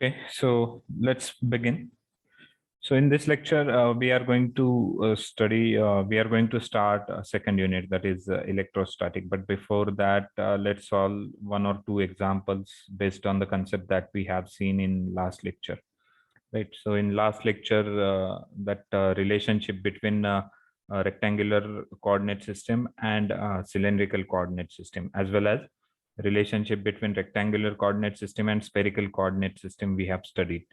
Okay, so let's begin. So in this lecture, we are going to we are going to start a second unit, that is electrostatic. But before that, let's solve one or two examples based on the concept that we have seen in last lecture. Right. So in last lecture, that relationship between a rectangular coordinate system and cylindrical coordinate system, as well as relationship between rectangular coordinate system and spherical coordinate system, we have studied.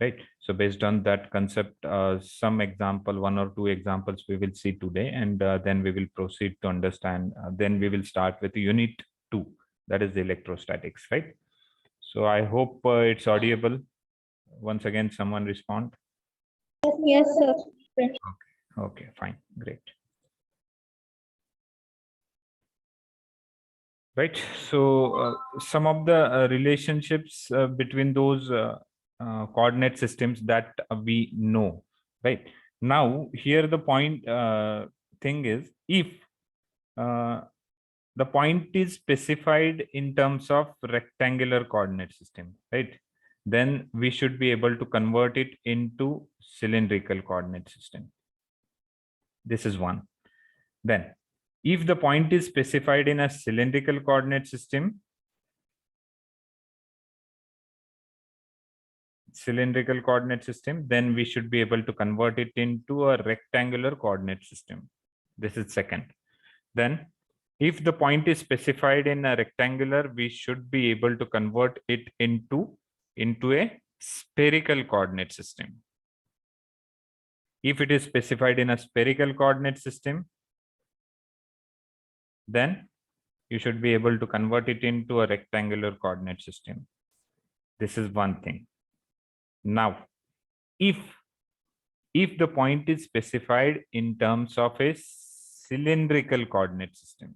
Right. So based on that concept, some example, one or two examples we will see today, and then we will proceed to understand. Then we will start with unit 2, that is the electrostatics. Right. So I hope it's audible. Once again, someone respond. Yes, sir. Okay, fine, great. Right. So some of the relationships between those coordinate systems that we know. Right. Now, here the point thing is, if uh, the point is specified in terms of rectangular coordinate system, right, then we should be able to convert it into cylindrical coordinate system. This is one. Then, if the point is specified in a cylindrical coordinate system, then we should be able to convert it into a rectangular coordinate system. This is second. Then, if the point is specified in a rectangular, we should be able to convert it into a spherical coordinate system. If it is specified in a spherical coordinate system, then you should be able to convert it into a rectangular coordinate system. This is one thing. Now, if the point is specified in terms of a cylindrical coordinate system,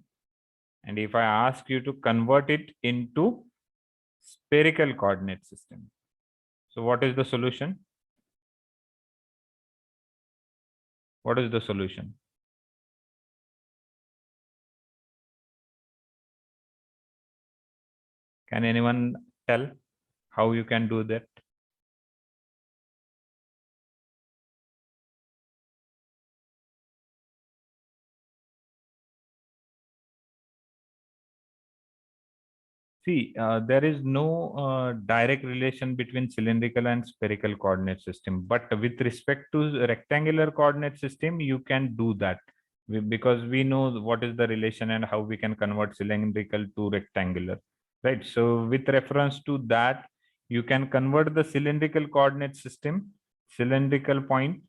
and if I ask you to convert it into spherical coordinate system, so what is the solution? What is the solution? Can anyone tell how you can do that? See, there is no direct relation between cylindrical and spherical coordinate system, but with respect to rectangular coordinate system, you can do that because we know what is the relation and how we can convert cylindrical to rectangular, right? So with reference to that, you can convert the cylindrical coordinate system, cylindrical point,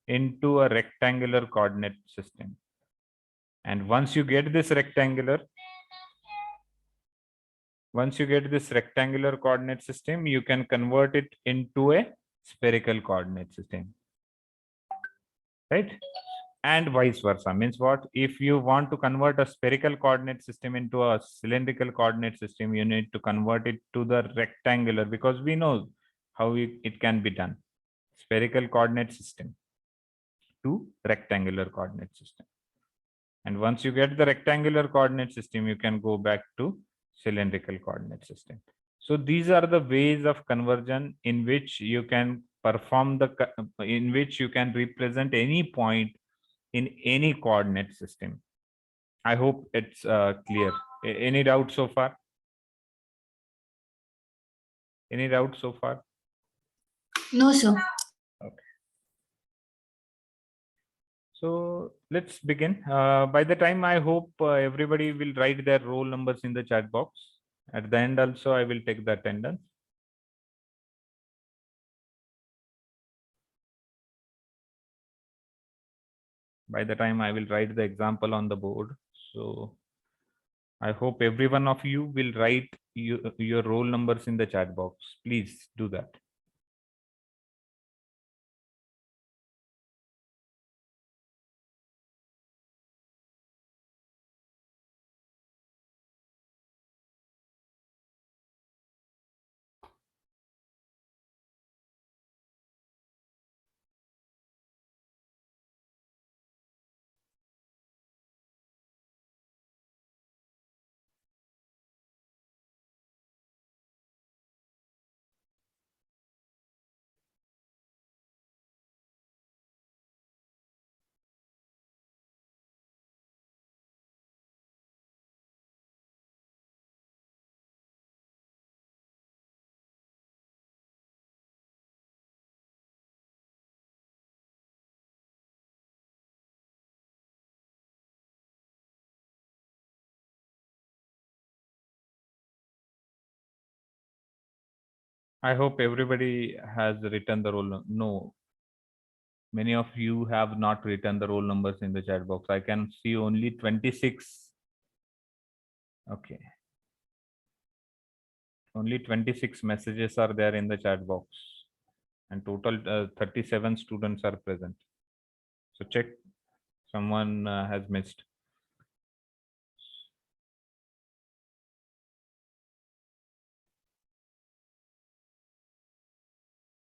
into a rectangular coordinate system. And once you get this rectangular coordinate system, you can convert it into a spherical coordinate system, right? And vice versa. Means what? If you want to convert a spherical coordinate system into a cylindrical coordinate system, you need to convert it to the rectangular, because we know how it can be done. Spherical coordinate system to rectangular coordinate system. And once you get the rectangular coordinate system, you can go back to cylindrical coordinate system. So these are the ways of conversion in which you can perform in which you can represent any point in any coordinate system. I hope it's clear. Any doubt so far? Any doubt so far? No, sir. Okay. So let's begin. By the time, I hope everybody will write their roll numbers in the chat box. At the end also, I will take the attendance. By the time, I will write the example on the board. So I hope every one of you will write your roll numbers in the chat box. Please do that. I hope everybody has written the roll. No, many of you have not written the roll numbers in the chat box. I can see only 26. Okay. Only 26 messages are there in the chat box, and total 37 students are present. So check, someone has missed.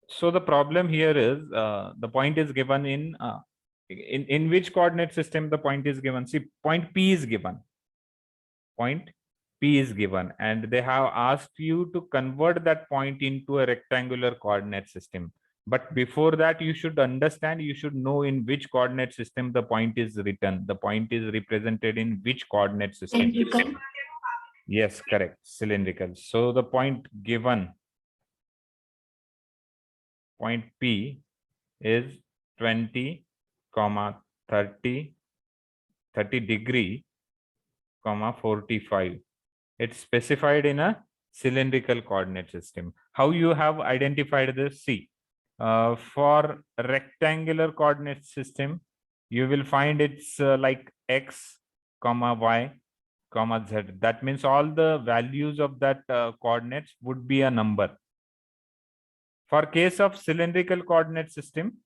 So the problem here is the point is given in which coordinate system the point is given. See, point P is given. Point P is given, and they have asked you to convert that point into a rectangular coordinate system. But before that, you should understand, you should know in which coordinate system the point is written. The point is represented in which coordinate system? Cylindrical. Yes, correct. Cylindrical. So the point given, point P, is 20, 30, 30 degree, 45. It's specified in a cylindrical coordinate system. How you have identified this? See, for rectangular coordinate system, you will find it's like x, y, z. That means all the values of that coordinates would be a number. For case of cylindrical coordinate system,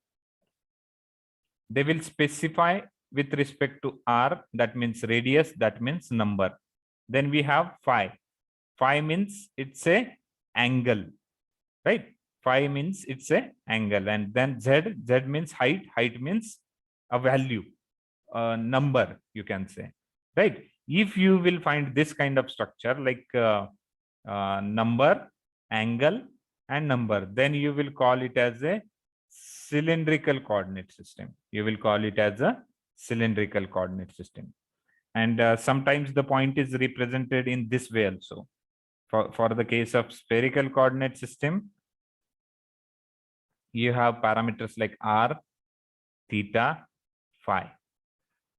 they will specify with respect to r, that means radius, that means number. Then we have phi. Phi means it's a angle, right? Phi means it's a angle. And then z, z means height, height means a value, a number, you can say, right? If you will find this kind of structure like number, angle, and number, then you will call it as a cylindrical coordinate system. You will call it as a cylindrical coordinate system. And sometimes the point is represented in this way also. For the case of spherical coordinate system, you have parameters like r, theta, phi.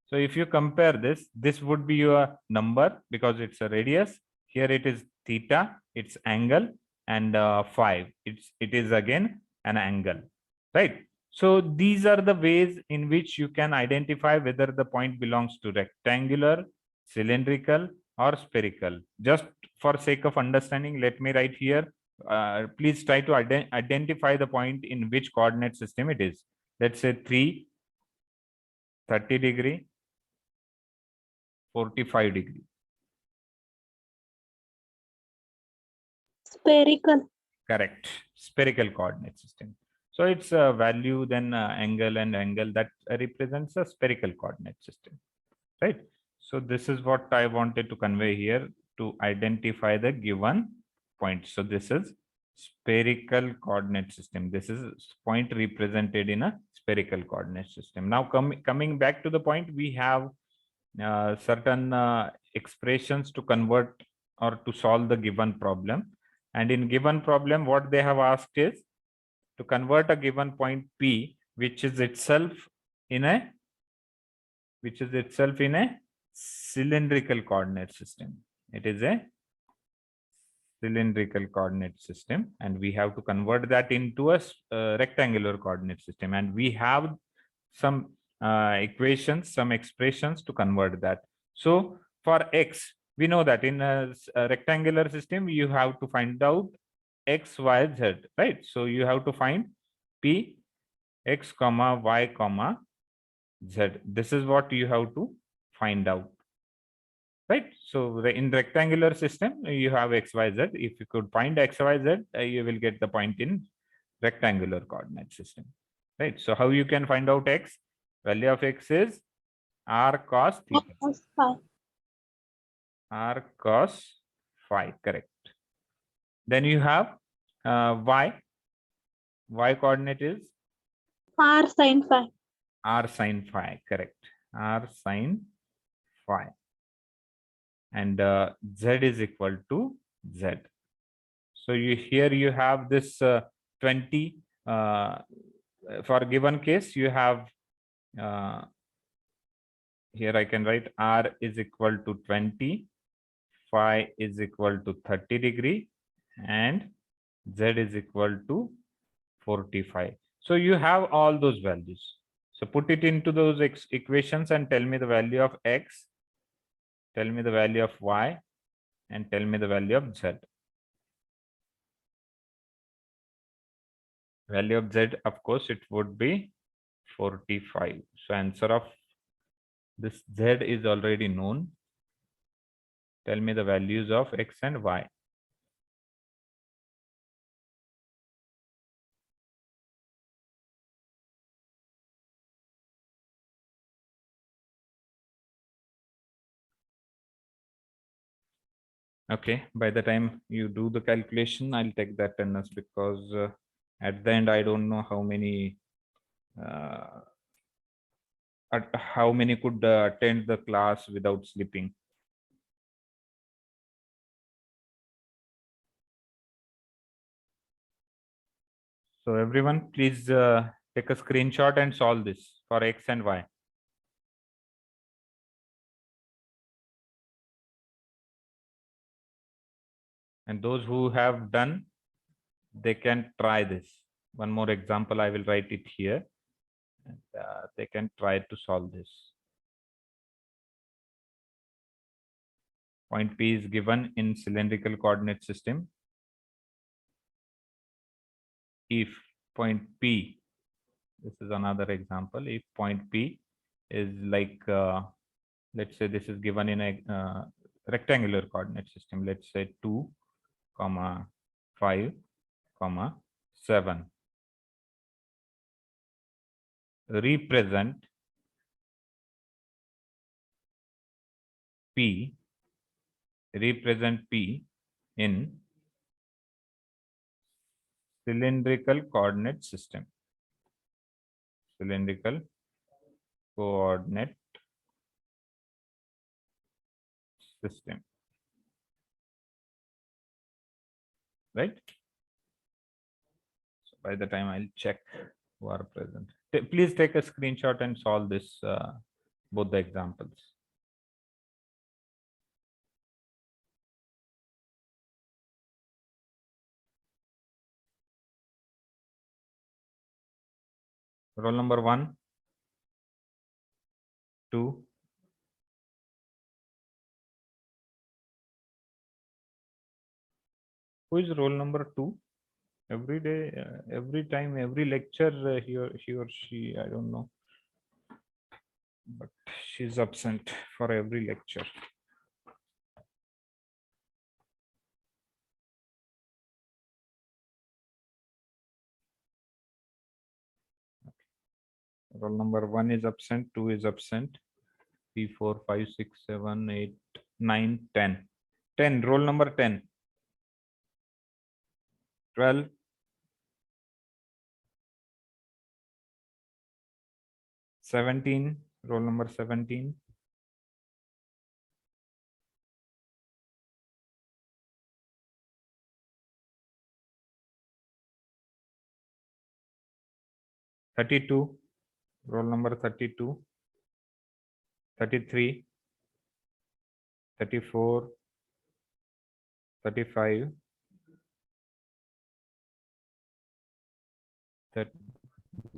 So if you compare this, this would be your number because it's a radius. Here it is theta, it's angle, and phi, it is again an angle, right? So these are the ways in which you can identify whether the point belongs to rectangular, cylindrical, or spherical. Just for sake of understanding, let me write here. Please try to identify the point in which coordinate system it is. Let's say 3, 30 degree, 45 degree. Spherical. Correct. Spherical coordinate system. So it's a value, then angle and angle that represents a spherical coordinate system, right? So this is what I wanted to convey here to identify the given point. So this is spherical coordinate system. This is point represented in a spherical coordinate system. Now coming back to the point, we have certain expressions to convert or to solve the given problem. And in given problem, what they have asked is to convert a given point P, which is itself in a cylindrical coordinate system. It is a cylindrical coordinate system, and we have to convert that into a rectangular coordinate system. And we have some equations, some expressions to convert that. So for x, we know that in a rectangular system, you have to find out x, y, z, right? So you have to find p, x, y, z. This is what you have to find out, right? So in rectangular system, you have x, y, z. If you could find x, y, z, you will get the point in rectangular coordinate system, right? So how you can find out x? Value of x is r cos theta. R cos phi, correct. Then you have y. Y coordinate is R sin phi. r sin phi, correct. R sin phi. And z is equal to z. So here you have this 20. For given case, you have here I can write r is equal to 20, phi is equal to 30 degree, and Z is equal to 45. So you have all those values. So put it into those equations and tell me the value of X, tell me the value of Y, and tell me the value of Z. Value of Z, of course, it would be 45. So answer of this Z is already known. Tell me the values of X and Y. Okay, by the time you do the calculation, I'll take that attendance because at the end, I don't know how many could attend the class without sleeping. So everyone, please take a screenshot and solve this for X and Y. And those who have done, they can try this. One more example, I will write it here. And, they can try to solve this. Point P is given in cylindrical coordinate system. If point P, this is another example, if point P is like, let's say this is given in a rectangular coordinate system, let's say 2, 5, 7. Represent P in cylindrical coordinate system. Cylindrical coordinate system. Right? So by the time I'll check who are present. Please take a screenshot and solve this, both the examples. Roll number 1, 2. Who is roll number 2? Every day, every time, every lecture, he or she, I don't know, but she's absent for every lecture. Roll number 1 is absent, 2 is absent, 3, 4, 5, 6, 7, 8, 9, 10. 10, roll number 10. 12. 17, roll number 17. 32, roll number 32. 33, 34, 35,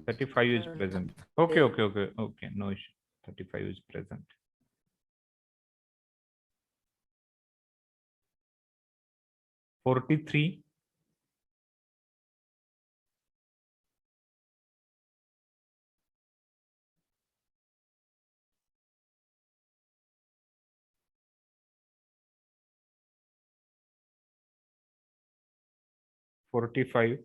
35 is present. Okay, no issue. 35 is present. 43, 45,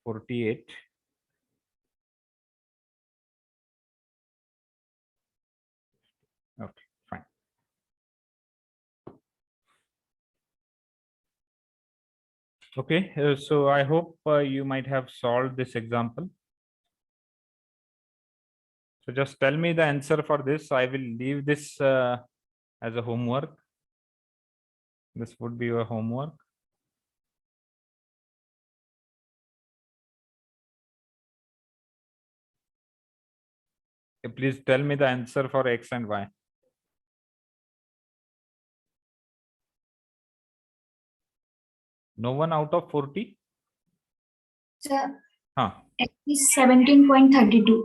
48, 48. Okay, fine. Okay, so I hope you might have solved this example. So just tell me the answer for this. I will leave this as a homework. This would be your homework. Please tell me the answer for X and Y. No one out of 40? Sir, Huh. X is 17.32.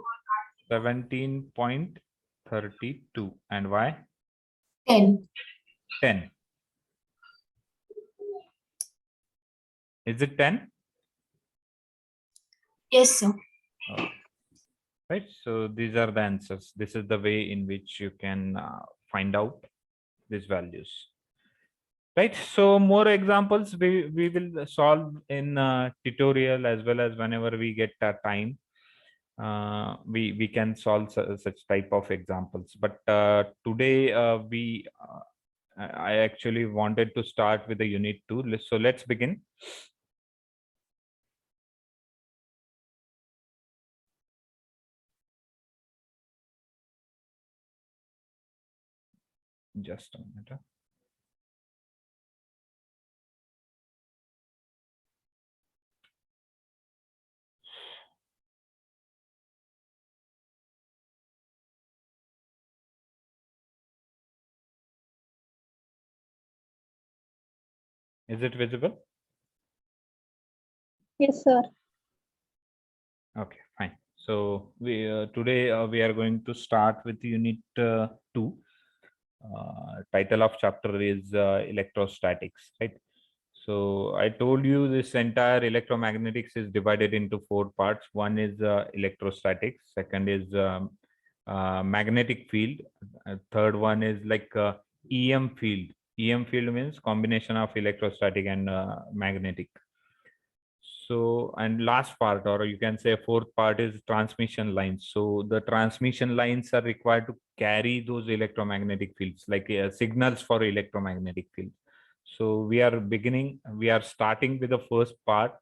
17.32. And Y? 10. 10. Is it 10? Yes, sir. Right. So these are the answers. This is the way in which you can find out these values. Right. So more examples we will solve in tutorial, as well as whenever we get time. We can solve such type of examples. But today I actually wanted to start with the unit 2. So let's begin. Just a minute. Is it visible? Yes, sir. Okay, fine. So we today we are going to start with unit 2. Title of chapter is electrostatics, right? So I told you this entire electromagnetics is divided into 4 parts. One is electrostatics, second is magnetic field, third one is like EM field. EM field means combination of electrostatic and magnetic. So, and last part, or you can say fourth part, is transmission lines. So the transmission lines are required to carry those electromagnetic fields, like signals for electromagnetic fields. So we are starting with the first part,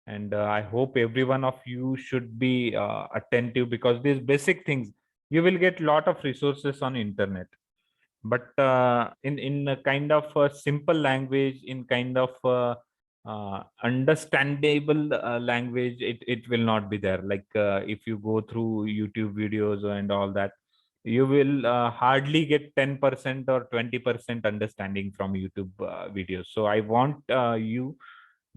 and I hope every one of you should be attentive, because these basic things, you will get lot of resources on internet, but in a kind of a simple language, in kind of understandable language, it will not be there. Like if you go through YouTube videos and all that, you will hardly get 10% or 20% understanding from YouTube videos. So I want you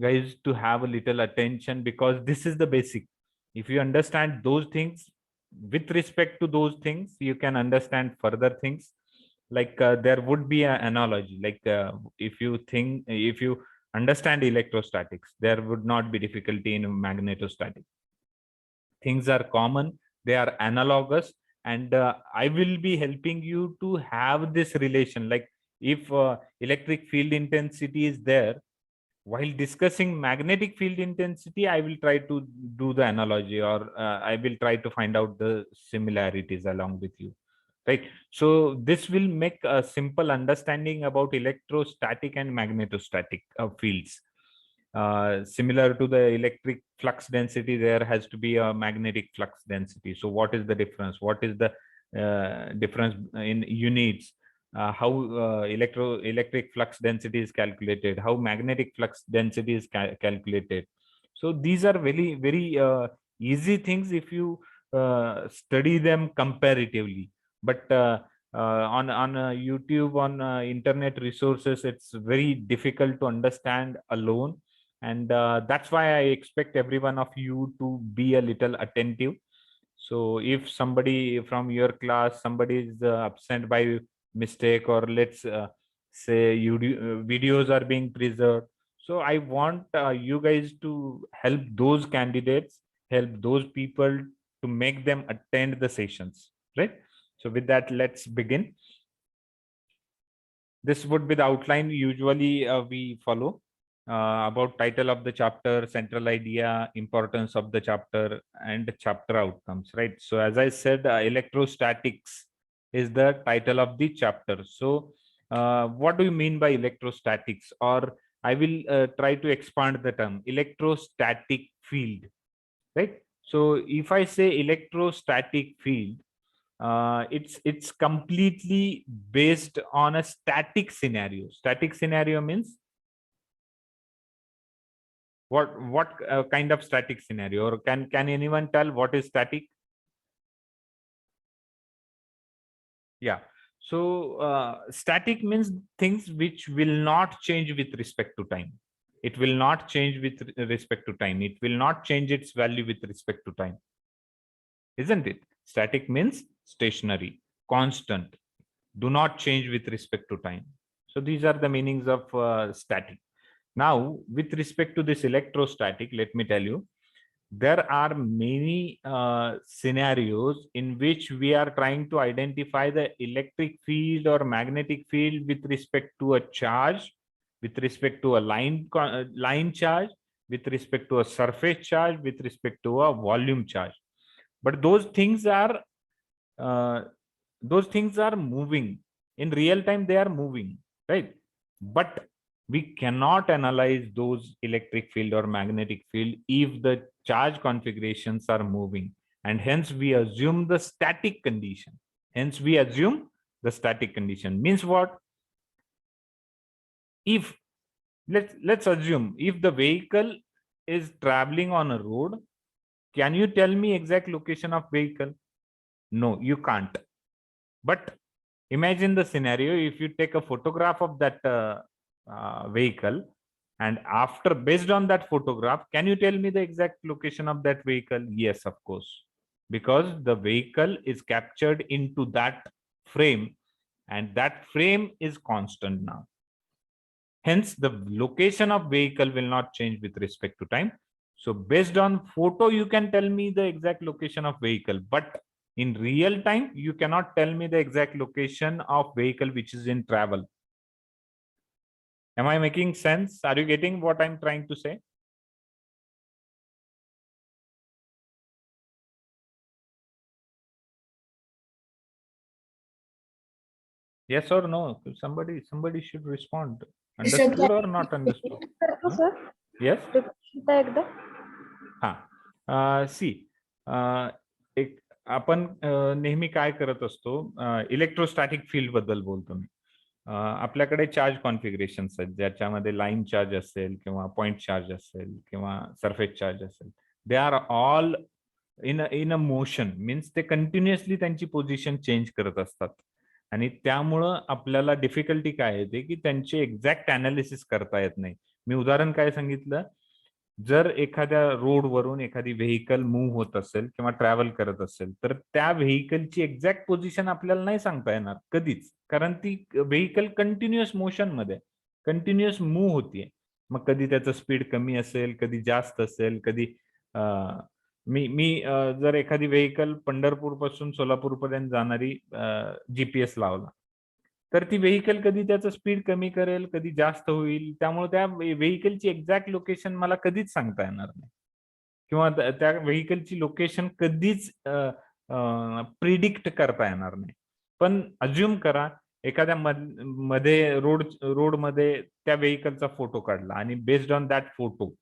guys to have a little attention, because this is the basic. If you understand those things, with respect to those things, you can understand further things. Like there would be an analogy, like if you understand electrostatics, there would not be difficulty in magnetostatic. Things are common, they are analogous, and I will be helping you to have this relation. Like if electric field intensity is there, while discussing magnetic field intensity, I will try to do the analogy, or I will try to find out the similarities along with you, right? So this will make a simple understanding about electrostatic and magnetostatic fields. Similar to the electric flux density, there has to be a magnetic flux density. So what is the difference? What is the difference in units? How electric flux density is calculated, how magnetic flux density is calculated. So these are very easy things if you study them comparatively. But on YouTube, on internet resources, it's very difficult to understand alone, and that's why I expect every one of you to be a little attentive. So if somebody from your class, somebody is absent by mistake, or let's say videos are being preserved, so I want you guys to help those candidates, help those people, to make them attend the sessions, right? So with that, let's begin. This would be the outline usually we follow. About title of the chapter, central idea, importance of the chapter, and chapter outcomes, right? So as I said, electrostatics is the title of the chapter. So what do you mean by electrostatics? Or I will try to expand the term electrostatic field, right? So if I say electrostatic field, it's completely based on a static scenario. Static scenario means what kind of static scenario? Or can anyone tell what is static? Yeah. So static means things which will not change with respect to time. It will not change with respect to time. It will not change its value with respect to time. Isn't it? Static means stationary, constant, do not change with respect to time. So these are the meanings of static. Now, with respect to this electrostatic, let me tell you, there are many scenarios in which we are trying to identify the electric field or magnetic field with respect to a charge, with respect to a line charge, with respect to a surface charge, with respect to a volume charge. But uh, those things are moving in real time. They are moving, right? But we cannot analyze those electric field or magnetic field if the charge configurations are moving, and hence we assume the static condition. Hence we assume the static condition means what? If let's assume if the vehicle is traveling on a road, can you tell me exact location of vehicle? No, you can't. But imagine the scenario, if you take a photograph of that vehicle, and after, based on that photograph, can you tell me the exact location of that vehicle? Yes, of course, because the vehicle is captured into that frame, and that frame is constant now. Hence, the location of vehicle will not change with respect to time. So based on photo, you can tell me the exact location of vehicle, but in real time, you cannot tell me the exact location of vehicle which is in travel. Am I making sense? Are you getting what I'm trying to say? Yes or no? Somebody should respond. Yes, sir. Understood or not understood? करतो sir Yes? एकदा एकदा हा सी एक आपण नेहमी काय करत असतो, इलेक्ट्रोस्टॅटिक फील्ड बद्दल बोलतो मी. आपल्याकडे चार्ज कॉन्फिगरेशन्स आहेत ज्याच्यामध्ये लाईन चार्ज असेल किंवा पॉइंट चार्ज असेल किंवा सरफेस चार्ज असेल. They are all in a motion, means ते कंटिन्युअसली त्यांची पोझिशन चेंज करत असतात, आणि त्यामुळं आपल्याला डिफिकल्टी काय येते की त्यांचे एक्झॅक्ट अनालिसिस करता येत नाही. मी उदाहरण काय सांगितलं, जर एखाद्या रोडवरून एखादी व्हेकल मूव्ह होत असेल किंवा ट्रॅव्हल करत असेल, तर त्या व्हेकलची एक्झॅक्ट पोझिशन आपल्याला नाही सांगता येणार कधीच, कारण ती व्हेकल कंटिन्युअस मोशन मध्ये कंटिन्युअस मूव्ह होतीये. मग कधी त्याचं स्पीड कमी असेल, कधी जास्त असेल, कधी मी मी जर एखादी व्हेकल पंढरपूर पासून सोलापूर पर्यंत जाणारी जीपीएस लावला, तर ती व्हेकल कधी त्याचं स्पीड कमी करेल, कधी जास्त होईल. त्यामुळे त्या व्हेकलची एक्झॅक्ट लोकेशन मला कधीच सांगता येणार नाही, किंवा त्या व्हेकलची लोकेशन कधीच प्रिडिक्ट करता येणार नाही. पण अज्युम करा, एखाद्या मध्ये रोडमध्ये त्या व्हेकलचा फोटो काढला, आणि बेस्ड ऑन दॅट फोटो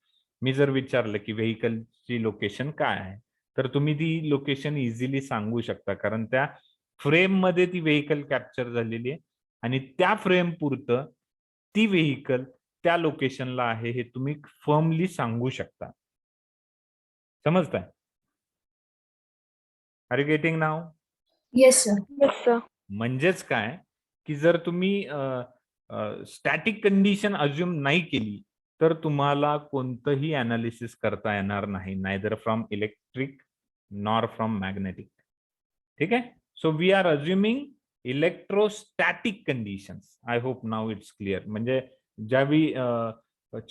मी जर विचारलं की व्हेकलची लोकेशन काय आहे, तर तुम्ही ती लोकेशन इझिली सांगू शकता, कारण त्या फ्रेम मध्ये ती व्हेकल कॅप्चर झालेली आहे, आणि त्या फ्रेम पुरतं ती व्हेकल त्या लोकेशनला आहे हे तुम्ही फर्मली सांगू शकता. समजताय? Are you getting now? Yes, sir. Yes sir म्हणजेच काय की जर तुम्ही स्टॅटिक कंडिशन अज्युम नाही केली, तर तुम्हाला कोणतंही अनालिसिस करता येणार नाही, neither from electric nor from magnetic. ठीक आहे? So we are assuming electrostatic conditions. I hope now it's clear. म्हणजे ज्यावेळी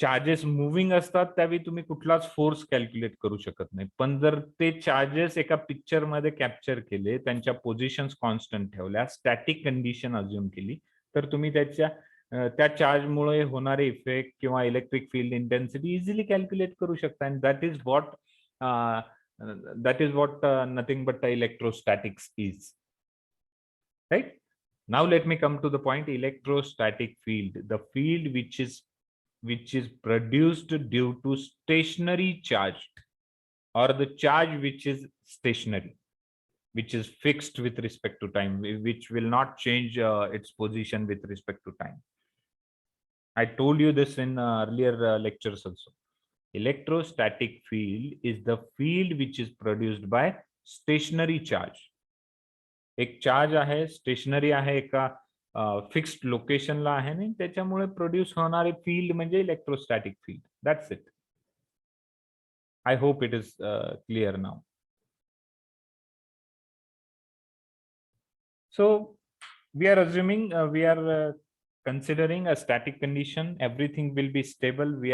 चार्जेस मुव्हिंग असतात त्यावेळी तुम्ही कुठलाच फोर्स कॅल्क्युलेट करू शकत नाही, पण जर ते चार्जेस एका पिक्चर मध्ये कॅप्चर केले, त्यांच्या पोझिशन्स कॉन्स्टंट ठेवल्या, स्टॅटिक कंडिशन अज्युम केली, तर तुम्ही त्या चार्जमुळे होणारे इफेक्ट किंवा electric field intensity easily calculate करू शकता. And that is what nothing but electrostatics is. Right? Now let me come to the point. Electrostatic field, the field which is produced due to stationary charge, or the charge which is stationary, which is fixed with respect to time, which will not change its position with respect to time. I told you this in earlier lectures also. Electrostatic field is the field which is produced by stationary charge. एक charge आहे, stationery आहे, एका fixed लोकेशनला आहे आणि त्याच्यामुळे produce होणारे field म्हणजे electrostatic field. That's it. I hope it is clear now. So we are assuming we are considering a static condition. Everything will be stable. We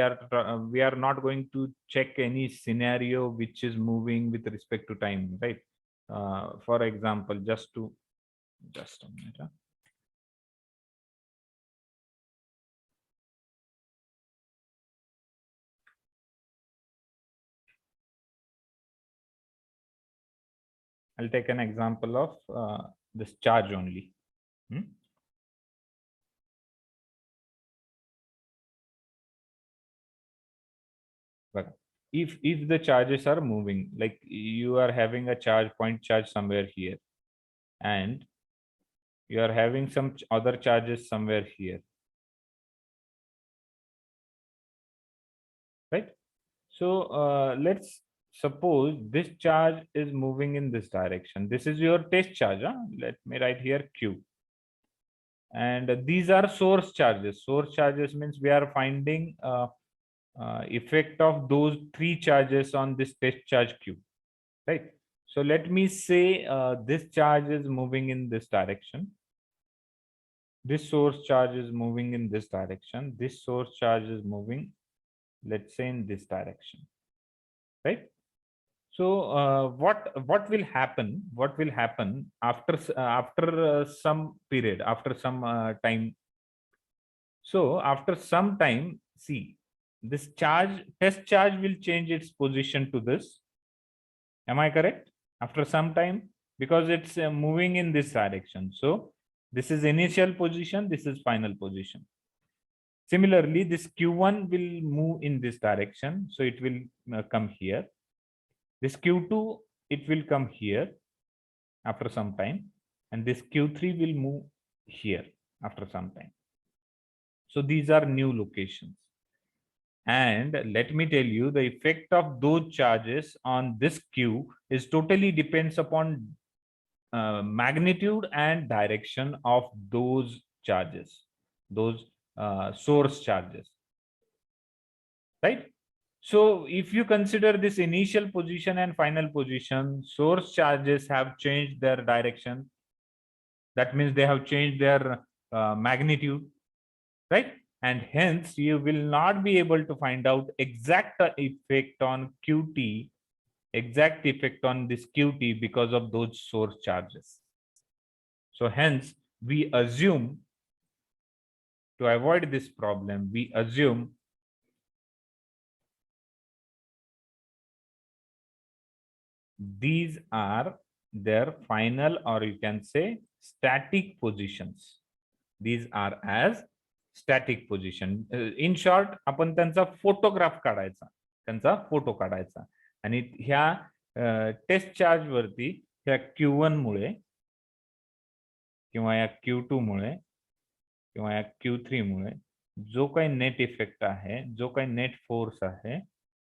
are not going to check any scenario which is moving with respect to time, right? For example, just a minute. I'll take an example of this charge only. But if the charges are moving, like you are having a point charge somewhere here, and you are having some other charges somewhere here, right? So let's suppose this charge is moving in this direction. This is your test charge. Let me write here Q. And these are source charges. Source charges means we are finding effect of those three charges on this test charge Q, right? So let me say this charge is moving in this direction. This source charge is moving in this direction. This source charge is moving, let's say, in this direction, right? So what will happen? What will happen after some period, after some time? So after some time, see, this test charge will change its position to this. Am I correct? After some time, because it's moving in this direction. So this is initial position, this is final position. Similarly, this Q1 will move in this direction, so it will come here. This Q2, it will come here after some time, and this Q3 will move here after some time. So these are new locations. And let me tell you, the effect of those charges on this Q is totally depends upon magnitude and direction of those charges, those source charges, right? So if you consider this initial position and final position, source charges have changed their direction. That means they have changed their magnitude, right? And hence you will not be able to find out exact effect on QT, exact effect on this QT because of those source charges. So hence we assume, to avoid this problem, we assume these are their final, or you can say, static positions. These are as static position. In short, आपण त्यांचा photograph काढायचा, त्यांचा photo काढायचा, आणि ह्या test charge वरती ह्या Q1 मुळे किंवा या Q2 मुळे किंवा या Q3 मुळे जो काही नेट इफेक्ट आहे, जो काही नेट फोर्स आहे,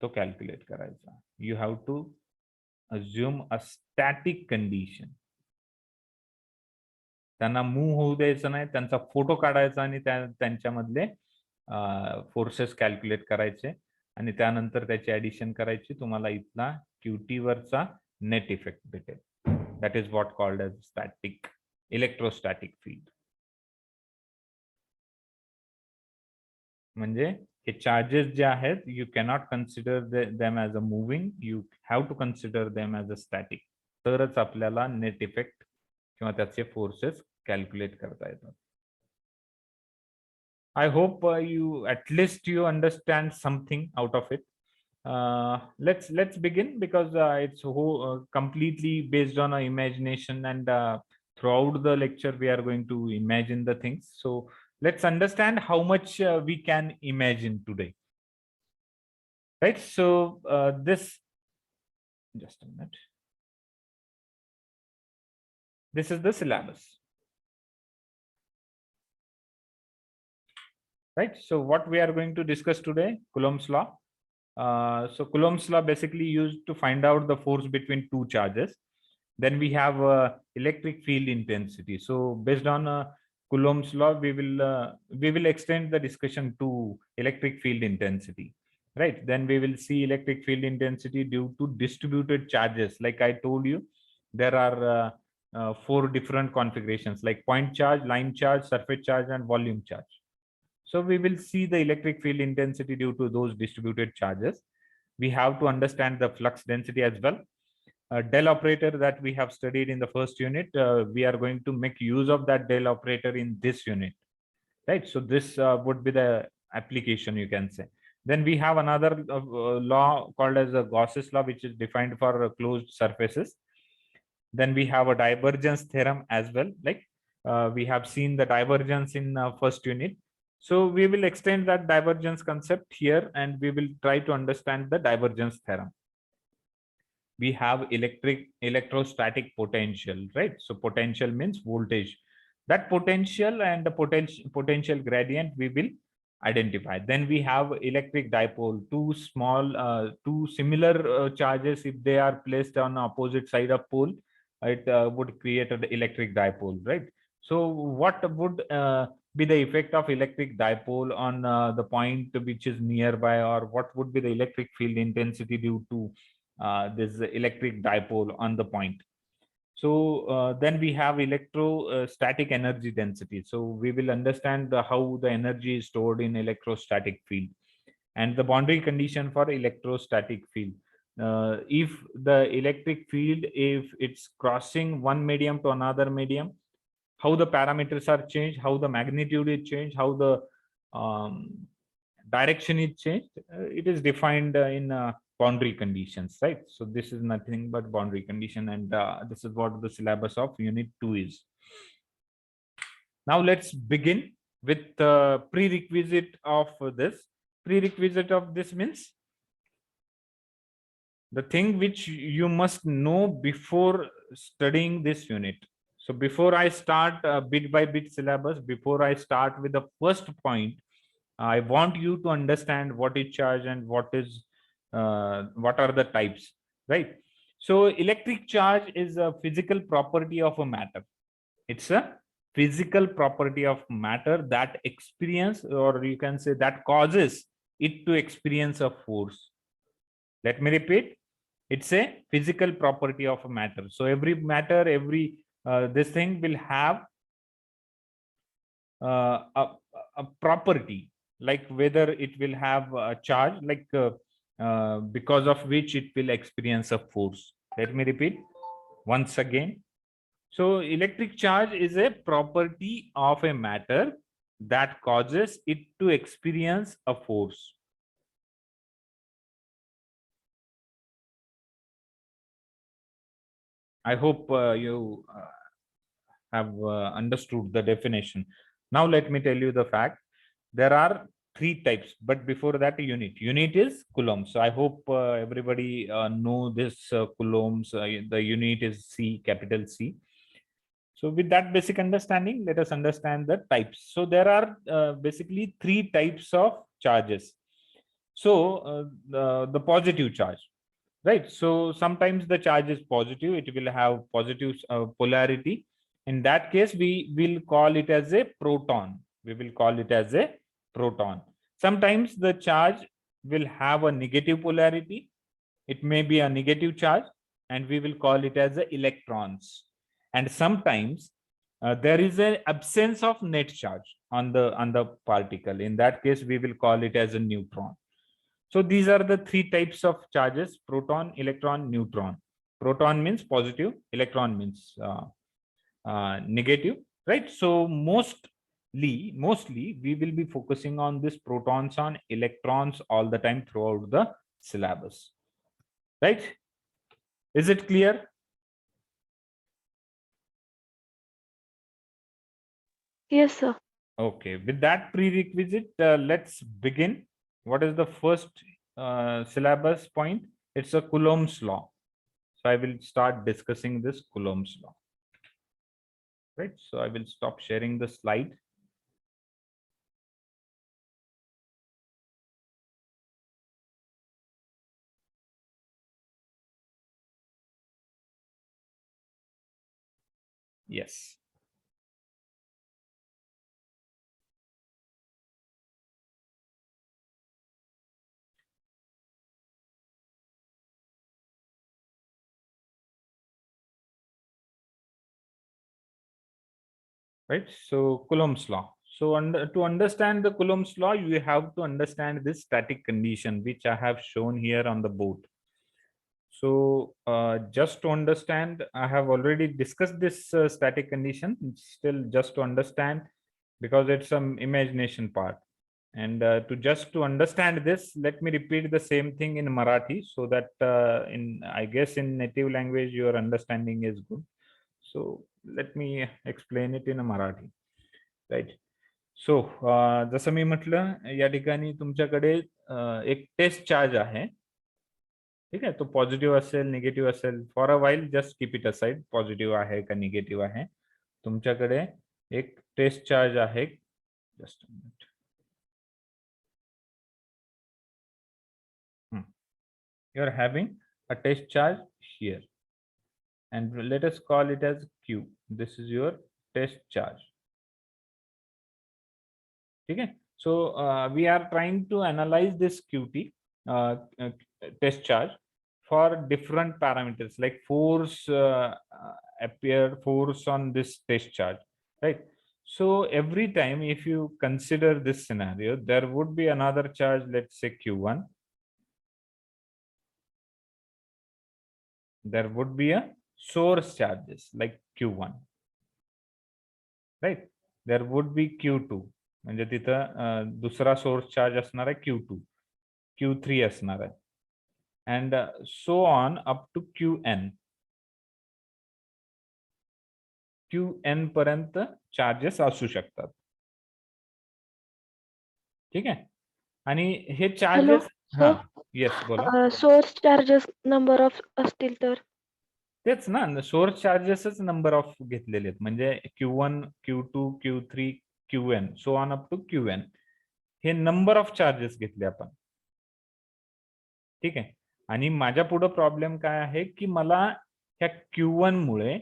तो कॅल्क्युलेट करायचा. You have to assume a static condition. त्यांना मूव्ह होऊ द्यायचं नाही, त्यांचा फोटो काढायचा आणि त्यांच्यामधले फोर्सेस कॅल्क्युलेट करायचे आणि त्यानंतर त्याची ऍडिशन करायची. तुम्हाला इथला QT वरचा नेट इफेक्ट भेटेल. That is what called as static, electrostatic field. म्हणजे हे चार्जेस जे आहेत, you cannot consider them as a moving, you have to consider them as a static. तरच आपल्याला नेट इफेक्ट किंवा त्याचे फोर्सेस कॅल्क्युलेट करता येतात. I hope you at least you understand something out of it. Let's begin, because it's completely based on our imagination, and throughout the lecture we are going to imagine the things. So let's understand how much we can imagine today, right? So this, just a minute, this is the syllabus, right? So what we are going to discuss today, Coulomb's law. So Coulomb's law basically used to find out the force between two charges. Then we have electric field intensity. So based on Coulomb's law, we will extend the discussion to electric field intensity, right? Then we will see electric field intensity due to distributed charges. Like I told you, there are 4 different configurations, like point charge, line charge, surface charge, and volume charge. So we will see the electric field intensity due to those distributed charges. We have to understand the flux density as well. Del operator that we have studied in the first unit, we are going to make use of that del operator in this unit, right? So this would be the application, you can say. Then we have another law called as the Gauss's law, which is defined for closed surfaces. Then we have a divergence theorem as well. Like we have seen the divergence in first unit. So we will extend that divergence concept here, and we will try to understand the divergence theorem. We have electrostatic potential, right? So potential means voltage. That potential and the potential gradient we will identify. Then we have electric dipole, two similar charges, if they are placed on opposite side of pole, it would create an electric dipole, right? So what would be the effect of electric dipole on the point which is nearby, or what would be the electric field intensity due to this electric dipole on the point? So then we have electrostatic energy density. So we will understand how the energy is stored in electrostatic field, and the boundary condition for electrostatic field. If the electric field, if it's crossing one medium to another medium, how the parameters are changed, how the magnitude is changed, how the direction is changed, it is defined in boundary conditions, right? So this is nothing but boundary condition, and this is what the syllabus of unit 2 is. Now let's begin with the prerequisite of this. Prerequisite of this means the thing which you must know before studying this unit. So before I start bit by bit syllabus, before I start with the first point, I want you to understand what is charge and what are the types, right? So electric charge is a physical property of a matter. It's a physical property of matter that experience, or you can say that causes it to experience a force. Let me repeat. It's a physical property of a matter. So every matter, this thing will have a property, like whether it will have a charge, like because of which it will experience a force. Let me repeat once again. So electric charge is a property of a matter that causes it to experience a force. I hope you have understood the definition. Now let me tell you the fact. There are 3 types, but before that, unit is coulomb. So I hope everybody know this coulombs. The unit is C, capital C. So with that basic understanding, let us understand the types. So there are basically 3 types of charges. So the positive charge, right? So sometimes the charge is positive, it will have positive polarity. In that case, we will call it as a proton. We will call it as a proton. Sometimes the charge will have a negative polarity. It may be a negative charge, and we will call it as a electrons. And sometimes there is an absence of net charge on the particle. In that case, we will call it as a neutron. So these are the 3 types of charges: proton, electron, neutron. Proton means positive, electron means negative, right? So mostly we will be focusing on this protons and electrons all the time throughout the syllabus, right? Is it clear? Yes, sir. Okay, with that prerequisite, let's begin. What is the first syllabus point? It's a Coulomb's law. So I will start discussing this Coulomb's law. Right, so I will stop sharing the slide. Yes. Right. So Coulomb's law. So to understand the Coulomb's law, you have to understand this static condition, which I have shown here on the board. So just to understand, I have already discussed this static condition. Still, just to understand, because it's some imagination part. And to understand this, let me repeat the same thing in Marathi, so that I guess in native language your understanding is good. So let me explain it in a Marathi. Right. So जसं मी म्हटलं, या ठिकाणी तुमच्याकडे एक test charge आहे. ठीक आहे, तो पॉझिटिव्ह असेल, निगेटिव्ह असेल. For a वाईल just keep it aside, positive आहे का निगेटिव्ह आहे. तुमच्याकडे एक टेस्ट चार्ज आहे. Just you are having a test charge here, and let us call it as Q. This is your test charge. Okay, so we are trying to analyze this QT test charge for different parameters, like force force on this test charge, right? So every time if you consider this scenario, there would be another charge, let's say Q1. There would be a source charges like Q1, right? There would be Q2, म्हणजे तिथं दुसरा source charge असणार आहे Q2, Q3 असणार आहे, and so on up to Qn. Qn पर्यंत charges असू शकतात. ठीक आहे, आणि हे चार्जेस. हा, येस, बोला. सोर्स चार्जेस नंबर ऑफ असतील तर तेच ना, सोर्स चार्जेसच नंबर ऑफ घेतलेले आहेत, म्हणजे Q1, Q2, Q3, Qn, so on up to Qn. हे नंबर ऑफ चार्जेस घेतले आपण. ठीक आहे, आणि माझ्या पुढे प्रॉब्लेम काय आहे की मला ह्या Q1 मुळे,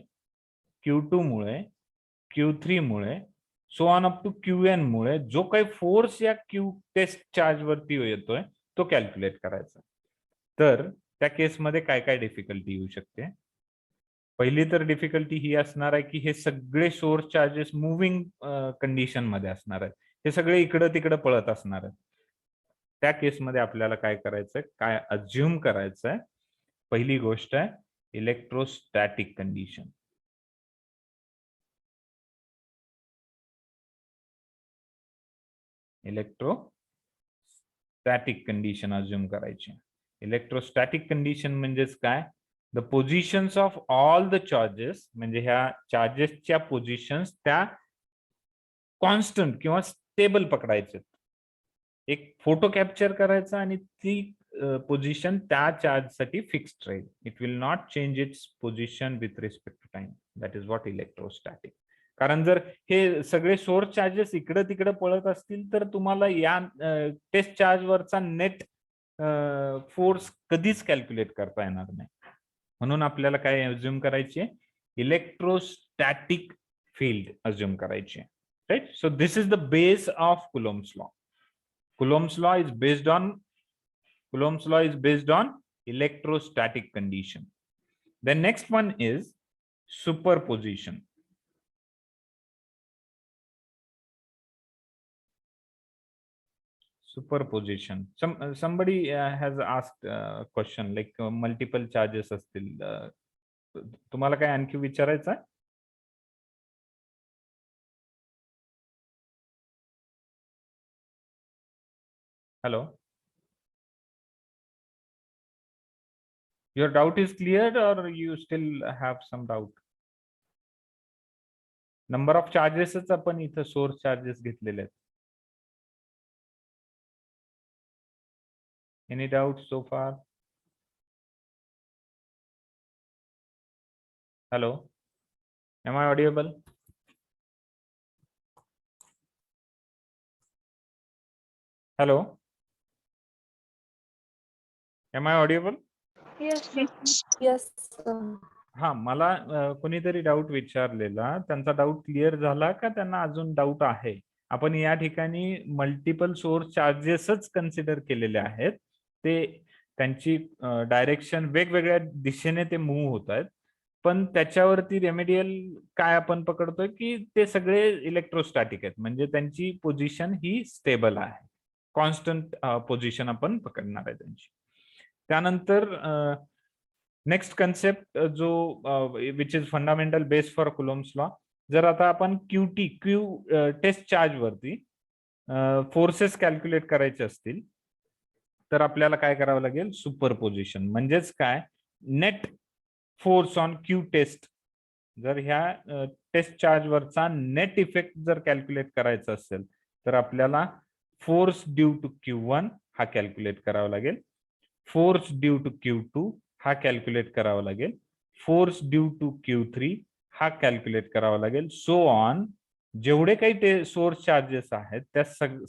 Q2 मुळे, Q3 मुळे, so on up to Qn मुळे जो काही फोर्स या Q टेस्ट चार्ज वरती येतोय तो कॅल्क्युलेट करायचा. तर त्या केसमध्ये काय काय डिफिकल्टी येऊ शकते. पहिली तर डिफिकल्टी ही असणार आहे की हे सगळे सोर्स चार्जेस मुव्हिंग कंडिशन मध्ये असणार आहेत. हे सगळे इकडं तिकडं पळत असणार आहेत. त्या केसमध्ये आपल्याला काय करायचंय, काय अज्युम करायचंय. पहिली गोष्ट आहे electrostatic condition. Electrostatic condition assume करायची. इलेक्ट्रोस्टॅटिक कंडिशन म्हणजेच काय, the positions of all the charges, म्हणजे ह्या चार्जेसच्या पोझिशन्स त्या कॉन्स्टंट किंवा स्टेबल पकडायचे. एक फोटो कॅप्चर करायचा आणि ती पोझिशन त्या चार्ज साठी फिक्स्ड राहील. It will not change its position with respect to time. That is what electrostatic. कारण जर हे सगळे सोर्स चार्जेस इकडे तिकडे पळत असतील तर तुम्हाला या टेस्ट चार्ज वरचा नेट फोर्स कधीच कॅल्क्युलेट करता येणार नाही. म्हणून आपल्याला काय अज्युम करायचे, इलेक्ट्रोस्टॅटिक फील्ड अज्युम करायचे. Right. So this is the base of Coulomb's law. Coulomb's law is based on electrostatic condition. The next one is superposition. Superposition. Somebody has asked a question like multiple charges असतील. तुम्हाला काय आणखी विचारायचं आहे? Hello. Your doubt is cleared or you still have some doubt? Number of chargesच आपण इथं source charges घेतलेले आहेत. Any doubts so far? Hello. Am I audible? Hello. Am I audible? Yes, sir. Yes. हा मला कोणीतरी डाऊट विचारलेला, त्यांचा doubt clear झाला का त्यांना अजून डाऊट आहे? आपण या ठिकाणी मल्टिपल सोर्स चार्जेसच कन्सिडर केलेले आहेत. ते त्यांची डायरेक्शन वेगवेगळ्या दिशेने ते मूव्ह होत आहेत. पण त्याच्यावरती रेमेडियल काय आपण पकडतोय की ते सगळे इलेक्ट्रोस्टॅटिक आहेत, म्हणजे त्यांची पोझिशन ही स्टेबल आहे. कॉन्स्टंट पोझिशन आपण पकडणार आहे त्यांची. त्यानंतर नेक्स्ट कन्सेप्ट जो which is fundamental base for Coulomb's law. जर आता आपण क्यू टेस्ट चार्ज वरती फोर्सेस कॅल्क्युलेट करायचे असतील तर आपल्याला काय करावं लागेल? सुपरपोजिशन. म्हणजेच काय? Net force on Q test. जर ह्या टेस्ट चार्ज वरचा नेट इफेक्ट जर कॅल्क्युलेट करायचा असेल तर आपल्याला फोर्स ड्यू टू Q1 हा कॅल्क्युलेट करावा लागेल, फोर्स ड्यू टू Q2 हा कॅल्क्युलेट करावा लागेल, फोर्स ड्यू टू Q3 हा कॅल्क्युलेट करावा लागेल, सो ऑन. जेवढे काही ते सोर्स चार्जेस आहेत त्या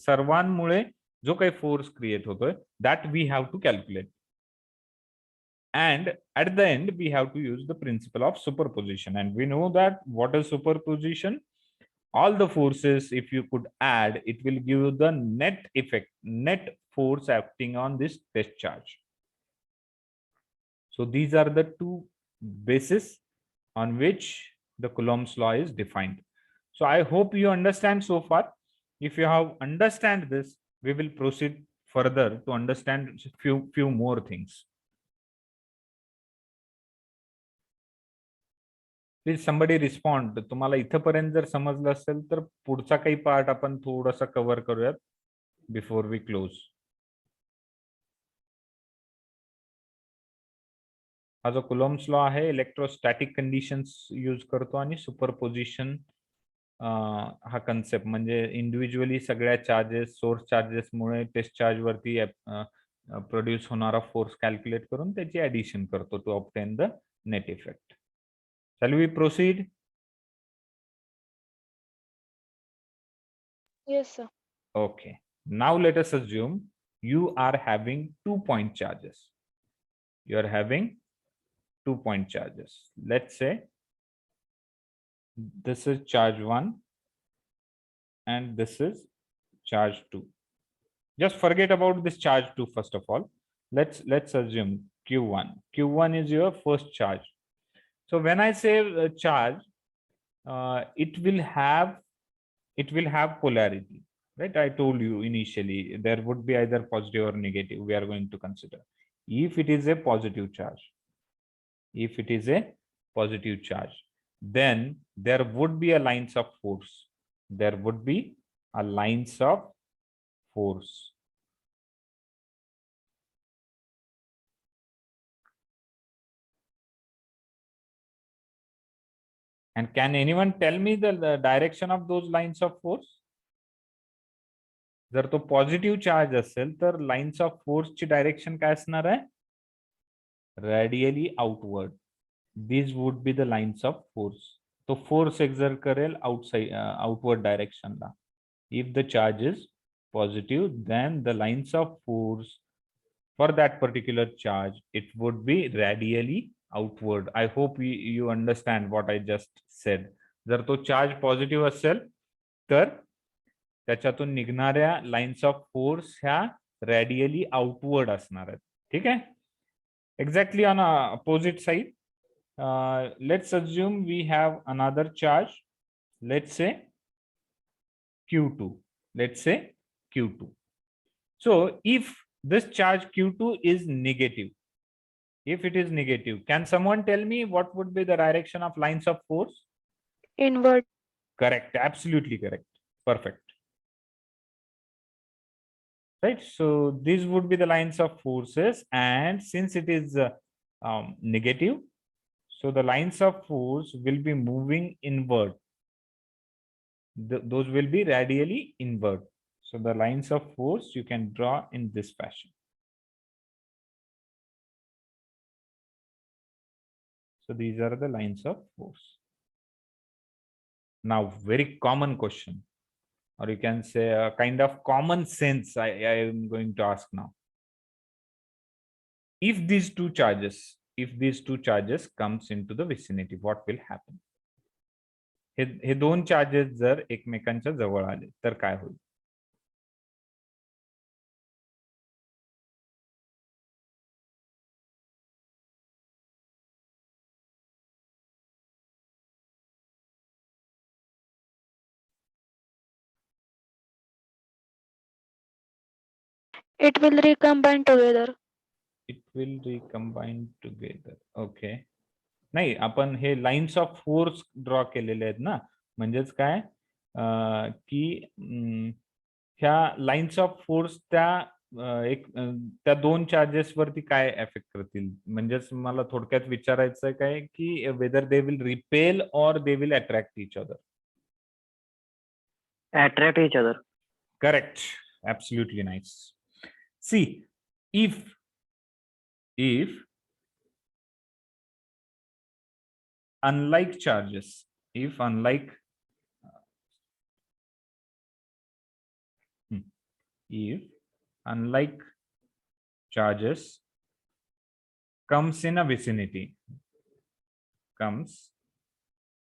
सर्वांमुळे जो काही फोर्स क्रिएट होतोय that we have to calculate. And at the end, we have to use the principle of superposition. And we know that what is superposition? All the forces, if you could add, it will give you the net effect, net force acting on this test charge. So these are the two bases on which the Coulomb's law is defined. So I hope you understand so far. If you have understand this, we will proceed further to understand few more things. Please somebody respond. तुम्हाला इथपर्यंत जर समजलं असेल तर पुढचा काही part आपण थोडासा कव्हर करूयात बिफोर वी क्लोज. हा जो कुलोम्स लॉ आहे इलेक्ट्रोस्टॅटिक कंडिशन्स यूज करतो आणि सुपरपोजिशन हा कन्सेप्ट म्हणजे इंडिव्हिज्युअली सगळ्या चार्जेस सोर्स चार्जेस मुळे टेस्ट चार्ज वरती प्रोड्यूस होणारा फोर्स कॅल्क्युलेट करून त्याची ऍडिशन करतो to obtain the net effect. Shall we proceed? Yes, sir. Okay. Now let us assume you are having 2-point charges. You are having 2-point charges. Let's say this is charge 1 and this is charge 2. Just forget about this charge 2 first of all. Let's assume Q1. Q1 is your first charge. So when I say charge, it will have polarity, right? I told you initially there would be either positive or negative. We are going to consider if it is a positive charge. If it is a positive charge, then there would be a lines of force. There would be a lines of force. And can anyone tell me the direction of those lines of force? जर तो positive charge असेल तर lines of फोर्सची direction काय असणार आहे? Radially outward. These would be the lines of force. तो force exert करेल outside outward डायरेक्शनला. If the charge is positive then the lines of force for that particular charge it would be radially outward. I hope you understand what I just said. जर तो charge positive असेल तर त्याच्यातून निघणाऱ्या lines of force ह्या radially outward असणार आहेत. ठीक आहे. Exactly on opposite side, let's assume we have another charge. Let's say Q2. Let's say Q2. So if this charge Q2 is negative, if it is negative, can someone tell me what would be the direction of lines of force? Inward. Correct. Absolutely correct. Perfect. Right. So these would be the lines of forces, and since it is negative, so the lines of force will be moving inward. Those will be radially inward. So the lines of force you can draw in this fashion. So these are the lines of force. Now, very common question, or you can say a kind of common sense I am going to ask now. If these two charges, if these two charges comes into the vicinity, what will happen? हे दोन charges जर एकमेकांच्या जवळ आले तर काय होईल? It will recombine together. It will recombine together. Okay. नाही, आपण हे लाईन्स ऑफ फोर्स ड्रॉ केलेले आहेत ना, म्हणजेच काय की ह्या लाईन्स ऑफ फोर्स त्या दोन चार्जेस वरती काय एफेक्ट करतील? म्हणजेच मला थोडक्यात विचारायचं काय की वेदर दे विल रिपेल और they will attract each other. Attract each other. Correct. Absolutely nice. See, if unlike charges, if unlike charges comes in a vicinity, comes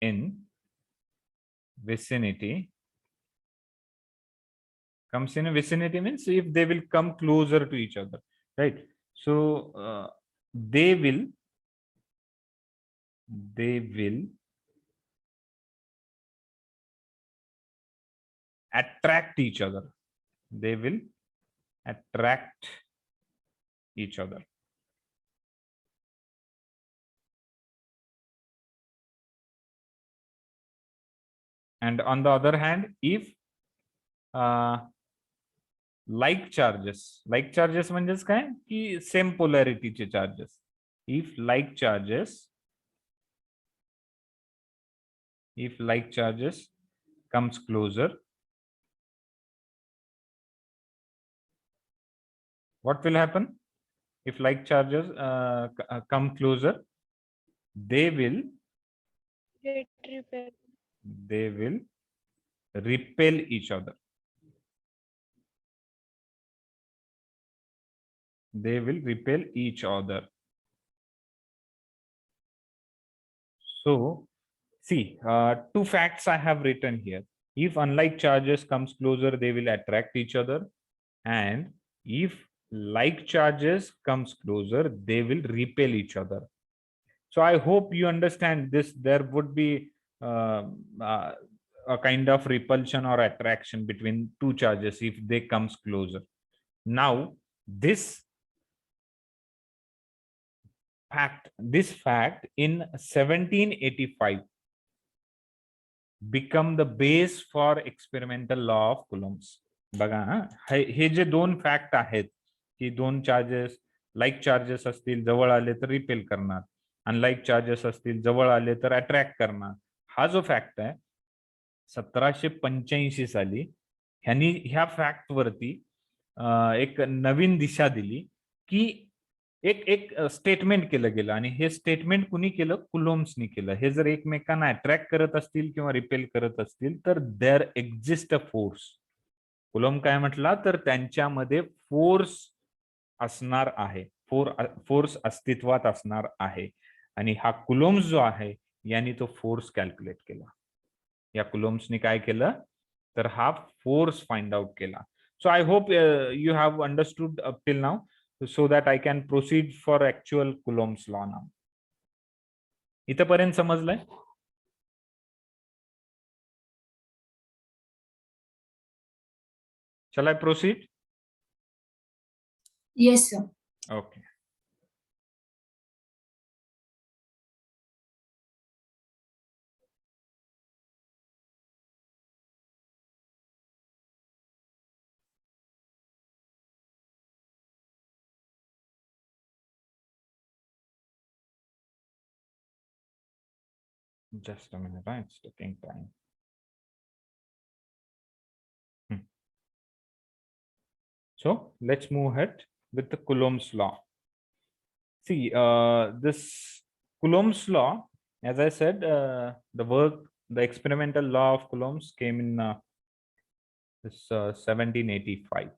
in vicinity means if they will come closer to each other, right? So they will attract each other. They will attract each other. And on the other hand, if like charges म्हणजेच काय की same पोलॅरिटीचे charges, if like charges comes closer, what will happen? If like charges come closer, they will Get repelled. repel each other. They will repel each other. So see, two facts I have written here. If unlike charges comes closer, they will attract each other, and if like charges comes closer, they will repel each other. So I hope you understand this. There would be a kind of repulsion or attraction between two charges if they comes closer. Now this fact in 1785 become the base for experimental law of Coulomb's. बघा, हे जे दोन fact आहेत की दोन charges like charges असतील जवळ आले तर repel करणार, अनलाईक चार्जेस असतील जवळ आले तर अट्रॅक्ट करणार, हा जो फॅक्ट आहे 1785 साली ह्यांनी ह्या फॅक्ट वरती एक नवीन दिशा दिली की एक स्टेटमेंट केलं गेलं, आणि हे स्टेटमेंट कुणी केलं? कुलोम्सनी केलं. हे जर एकमेकांना अट्रॅक्ट करत असतील किंवा रिपेल करत असतील तर there exist a force. Coulomb काय म्हटला तर त्यांच्यामध्ये फोर्स असणार आहे, फोर्स अस्तित्वात असणार आहे, आणि हा कुलोम्स जो आहे यांनी तो फोर्स कॅल्क्युलेट केला. या कुलोम्सनी काय केलं तर हा फोर्स फाइंड आउट केला. So I hope you have understood up till now, so that I can proceed for actual Coulomb's law now. इथपर्यंत समजलंय? Shall I proceed? Yes, sir. Okay. Just a minute, right? It's taking time. So let's move ahead with the Coulomb's law. See, this Coulomb's law, as I said, the experimental law of Coulomb's came in this 1785.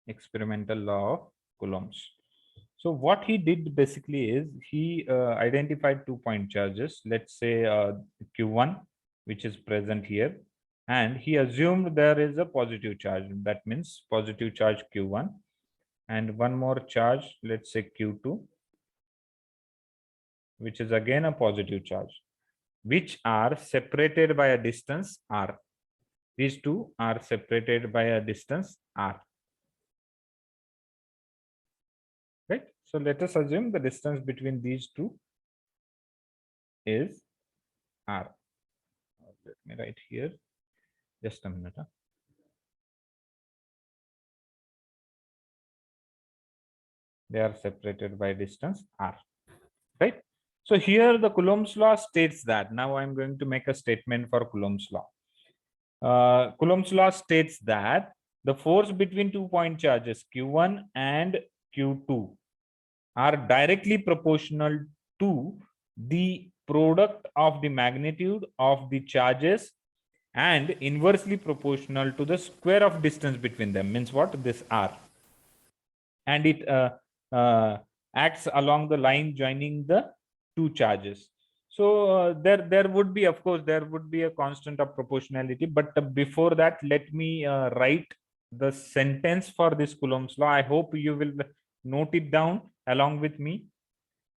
experimental law of Coulomb's. So what he did basically is he identified 2-point charges, let's say Q1, which is present here, and he assumed there is a positive charge. That means positive charge Q1 and one more charge, let's say Q2, which is again a positive charge, which are separated by a distance r. These two are separated by a distance r. Right? So let us assume the distance between these two is r. Let me write here. Just a minute. They are separated by distance r. Right? So here the Coulomb's law states that. Now I'm going to make a statement for Coulomb's law. Coulomb's law states that the force between 2-point charges Q1 and Q2 are directly proportional to the product of the magnitude of the charges and inversely proportional to the square of distance between them. Means what? This r. And it acts along the line joining the two charges. So there would be, of course, there would be a constant of proportionality. But before that, let me write the sentence for this Coulomb's law. I hope you will note it down along with me.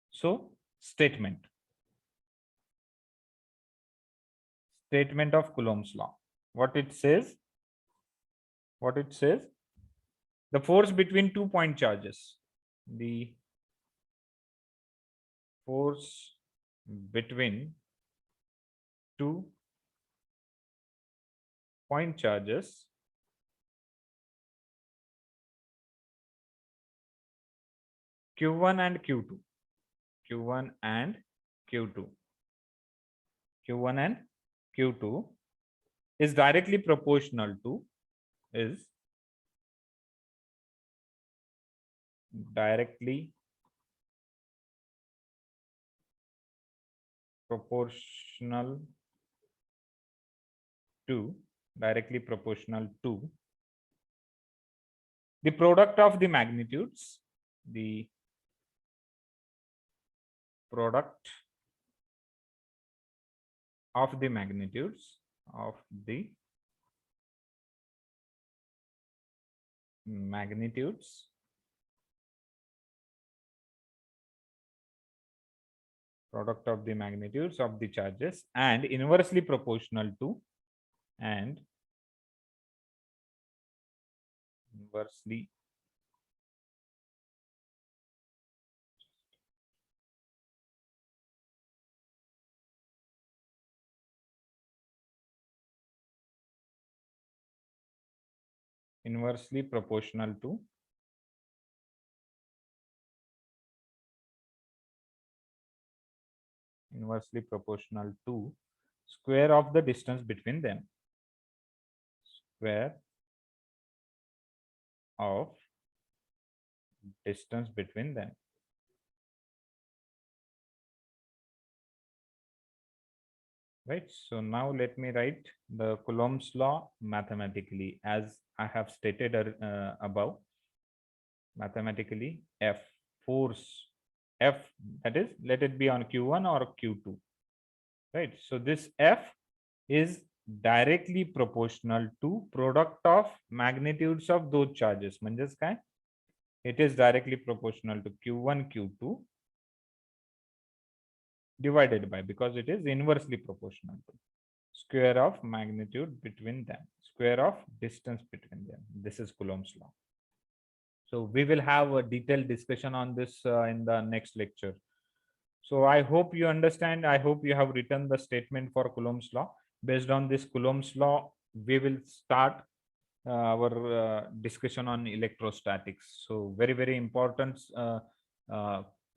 So statement of Coulomb's law. What it says? The force between 2-point charges. The force between 2-point charges Q1 and Q2. Q1 and Q2 is directly proportional to directly proportional to the product of the magnitudes, the product of the magnitudes of the product of the magnitudes of the charges and inversely proportional to inversely proportional to square of the distance between them. Square of distance between them. Right. So now let me write the Coulomb's law mathematically, as I have stated above. Mathematically, F force F, that is, let it be on Q1 or Q2. Right. So this F is directly proportional to product of magnitudes of those charges. Manjas kai? It is directly proportional to Q1, Q2 divided by, because it is inversely proportional to square of magnitude between them, square of distance between them. This is Coulomb's law. So we will have a detailed discussion on this in the next lecture. So I hope you understand. I hope you have written the statement for Coulomb's law. Based on this Coulomb's law, we will start our discussion on electrostatics. So very, very important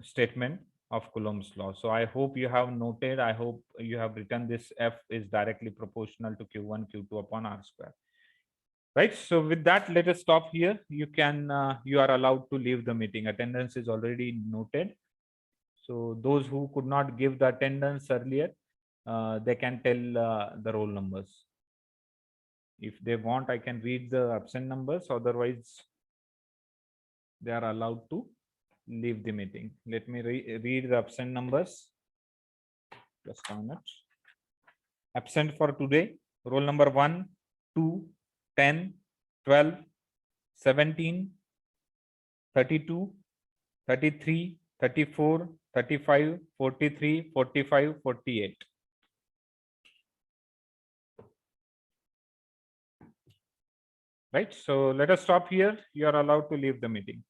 statement of Coulomb's law. So I hope you have noted, I hope you have written this F is directly proportional to Q1, Q2 upon R square. Right. So with that, let us stop here. You can, you are allowed to leave the meeting. Attendance is already noted. So those who could not give the attendance earlier, they can tell the roll numbers. If they want, I can read the absent numbers. Otherwise, they are allowed to leave the meeting. Let me read the absent numbers. Just a minute. Absent for today, roll number 1, 2, 10, 12, 17, 32, 33, 34, 35, 43, 45, 48. Right, so let us stop here. You are allowed to leave the meeting.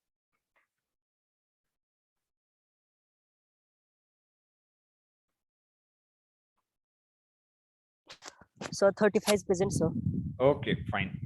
So 35 is present, sir. Okay, fine.